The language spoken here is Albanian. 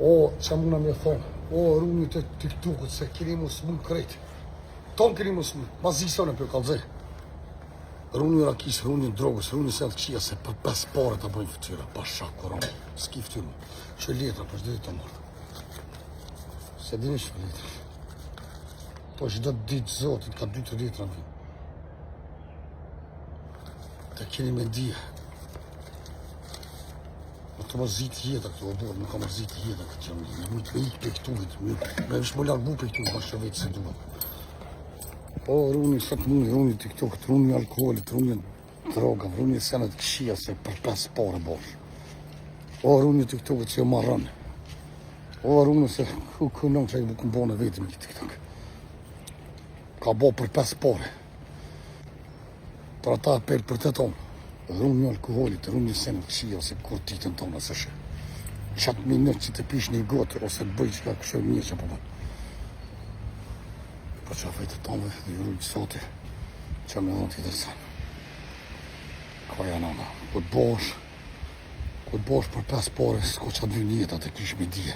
O, që muna me thonë, o, runit e TikTokut, se keni mu së mund krejt. Tonë keni mu së mund, ma zisone për kalzej. Runit rakis, runit drogës, runit se të qia, se për 5 pare të bëjnë fëtyra, pa shak, koron, s'ki fëtyra. Që letra, për shdet të mërë. Se dini që për letra. Po që do të ditë zotit, ka 2-3 letra në vinë. Të keni me dhja. Të më zitë jetë këtu, o borë, më ka më zitë jetë këtë që më mujtë me ikë për këtuvit, me vishë më largu për këtuvit, ma shë vetë se duhet. Po, runi sot mundi, runi TikTokit, runi alkoholit, runi droga, runi senet këshia se për 5 pare bosh. O, runi TikTokit që jo marrën. O, runi se kënon që e bu këmë bone vetë me TikTok. Ka bo për 5 pare. Për ata apel për të tonë. Rrunë një alkoholit, rrunë një senet këshia, ose kur titën tonë, ose shë. Qatë minut që të pish një gotë, ose të bëjë që ka këshë mirë që përban. Po që a fejtë të tonë, dhe ju rrujtë sote, që me dhënë të i dërsanë. Ka janë ana, këtë bosh për 5 pare, s'ko që atë dy njëtë atë kishë me dje.